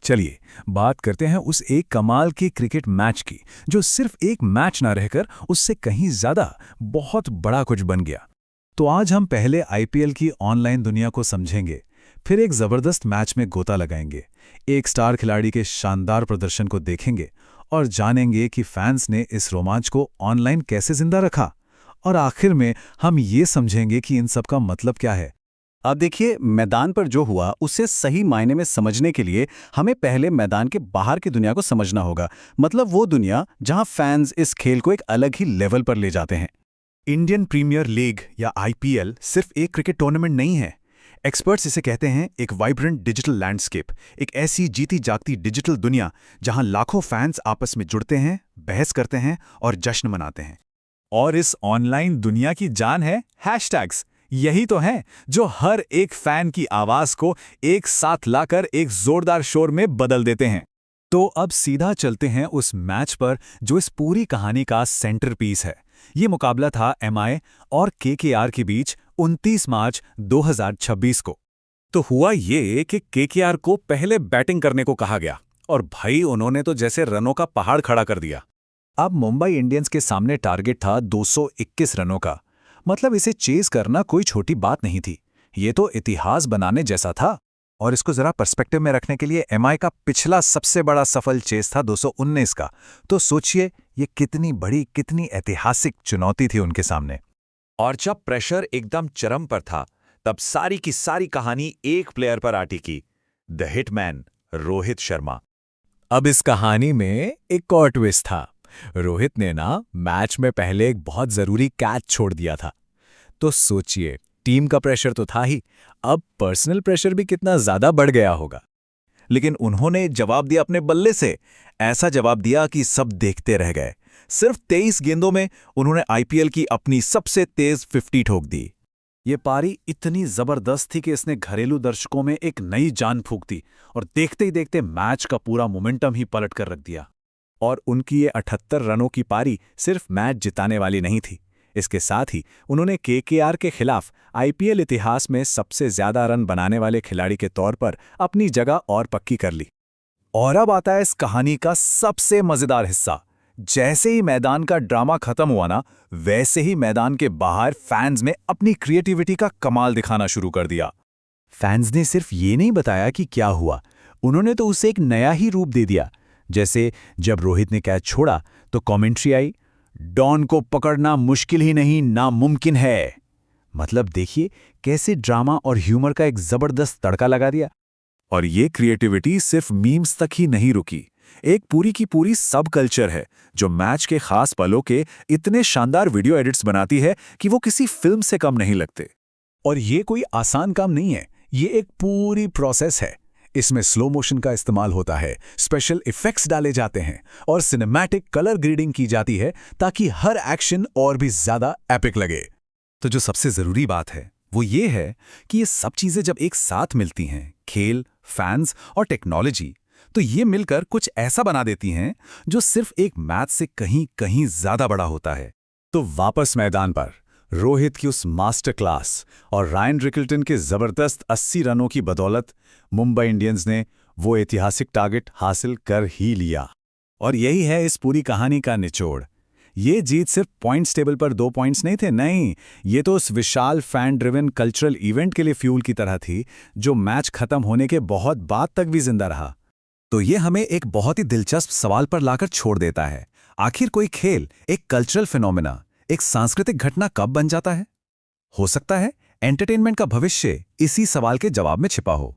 चलिए बात करते हैं उस एक कमाल के क्रिकेट मैच की, जो सिर्फ एक मैच ना रहकर उससे कहीं ज्यादा बहुत बड़ा कुछ बन गया। तो आज हम पहले आईपीएल की ऑनलाइन दुनिया को समझेंगे, फिर एक जबरदस्त मैच में गोता लगाएंगे, एक स्टार खिलाड़ी के शानदार प्रदर्शन को देखेंगे और जानेंगे कि फैंस ने इस रोमांच को ऑनलाइन कैसे जिंदा रखा। और आखिर में हम ये समझेंगे कि इन सब का मतलब क्या है। अब देखिए, मैदान पर जो हुआ उसे सही मायने में समझने के लिए हमें पहले मैदान के बाहर की दुनिया को समझना होगा। मतलब वो दुनिया जहां फैंस इस खेल को एक अलग ही लेवल पर ले जाते हैं। इंडियन प्रीमियर लीग या आईपीएल सिर्फ एक क्रिकेट टूर्नामेंट नहीं है। एक्सपर्ट्स इसे कहते हैं एक वाइब्रेंट डिजिटल लैंडस्केप, एक ऐसी जीती जागती डिजिटल दुनिया जहां लाखों फैंस आपस में जुड़ते हैं, बहस करते हैं और जश्न मनाते हैं। और इस ऑनलाइन दुनिया की जान है हैशटैग्स। यही तो है जो हर एक फैन की आवाज को एक साथ लाकर एक जोरदार शोर में बदल देते हैं। तो अब सीधा चलते हैं उस मैच पर जो इस पूरी कहानी का सेंटरपीस है। ये मुकाबला था एमआई और केकेआर के बीच 29 मार्च 2026 को। तो हुआ ये कि केकेआर को पहले बैटिंग करने को कहा गया और भाई उन्होंने तो जैसे रनों का पहाड़ खड़ा कर दिया। अब मुंबई इंडियंस के सामने टारगेट था 221 रनों का। मतलब इसे चेज करना कोई छोटी बात नहीं थी, ये तो इतिहास बनाने जैसा था। और इसको जरा पर्सपेक्टिव में रखने के लिए एमआई का पिछला सबसे बड़ा सफल चेज था 219 का। तो सोचिए ये कितनी बड़ी, कितनी ऐतिहासिक चुनौती थी उनके सामने। और जब प्रेशर एकदम चरम पर था, तब सारी की सारी कहानी एक प्लेयर पर आटी की, द हिटमैन रोहित शर्मा। अब इस कहानी में एक और ट्विस्ट था। रोहित ने ना मैच में पहले एक बहुत जरूरी कैच छोड़ दिया था। तो सोचिए, टीम का प्रेशर तो था ही, अब पर्सनल प्रेशर भी कितना ज्यादा बढ़ गया होगा। लेकिन उन्होंने जवाब दिया अपने बल्ले से। ऐसा जवाब दिया कि सब देखते रह गए। सिर्फ 23 गेंदों में उन्होंने आईपीएल की अपनी सबसे तेज 50 ठोक दी। ये पारी इतनी जबरदस्त थी कि इसने घरेलू दर्शकों में एक नई जान फूंक दी और देखते ही देखते मैच का पूरा मोमेंटम ही पलट कर रख दिया। और उनकी ये 78 रनों की पारी सिर्फ मैच जिताने वाली नहीं थी, इसके साथ ही उन्होंने केकेआर के खिलाफ आईपीएल इतिहास में सबसे ज्यादा रन बनाने वाले खिलाड़ी के तौर पर अपनी जगह और पक्की कर ली। और अब आता है इस कहानी का सबसे मजेदार हिस्सा। जैसे ही मैदान का ड्रामा खत्म हुआ ना, वैसे ही मैदान के बाहर फैंस में अपनी क्रिएटिविटी का कमाल दिखाना शुरू कर दिया। फैंस ने सिर्फ ये नहीं बताया कि क्या हुआ, उन्होंने तो उसे एक नया ही रूप दे दिया। जैसे जब रोहित ने कैच छोड़ा तो कमेंट्री आई, डॉन को पकड़ना मुश्किल ही नहीं, नामुमकिन है। मतलब देखिए कैसे ड्रामा और ह्यूमर का एक जबरदस्त तड़का लगा दिया। और ये क्रिएटिविटी सिर्फ मीम्स तक ही नहीं रुकी, एक पूरी की पूरी सब कल्चर है जो मैच के खास पलों के इतने शानदार वीडियो एडिट्स बनाती है कि वो किसी फिल्म से कम नहीं लगते। और ये कोई आसान काम नहीं है, ये एक पूरी प्रोसेस है। इसमें स्लो मोशन का इस्तेमाल होता है, स्पेशल इफेक्ट्स डाले जाते हैं और सिनेमैटिक कलर ग्रेडिंग की जाती है ताकि हर एक्शन और भी ज्यादा एपिक लगे। तो जो सबसे जरूरी बात है वो ये है कि ये सब चीजें जब एक साथ मिलती हैं, खेल, फैंस और टेक्नोलॉजी, तो ये मिलकर कुछ ऐसा बना देती हैं जो सिर्फ एक मैच से कहीं कहीं ज्यादा बड़ा होता है। तो वापस मैदान पर रोहित की उस मास्टर क्लास और रायन रिकल्टन के जबरदस्त 80 रनों की बदौलत मुंबई इंडियंस ने वो ऐतिहासिक टारगेट हासिल कर ही लिया। और यही है इस पूरी कहानी का निचोड़। ये जीत सिर्फ पॉइंट्स टेबल पर 2 पॉइंट्स नहीं थे, नहीं, ये तो उस विशाल फैन ड्रिवन कल्चरल इवेंट के लिए फ्यूल की तरह थी जो मैच खत्म होने के बहुत बाद तक भी जिंदा रहा। तो ये हमें एक बहुत ही दिलचस्प सवाल पर लाकर छोड़ देता है। आखिर कोई खेल एक कल्चरल फिनोमेना, एक सांस्कृतिक घटना कब बन जाता है? हो सकता है एंटरटेनमेंट का भविष्य इसी सवाल के जवाब में छिपा हो।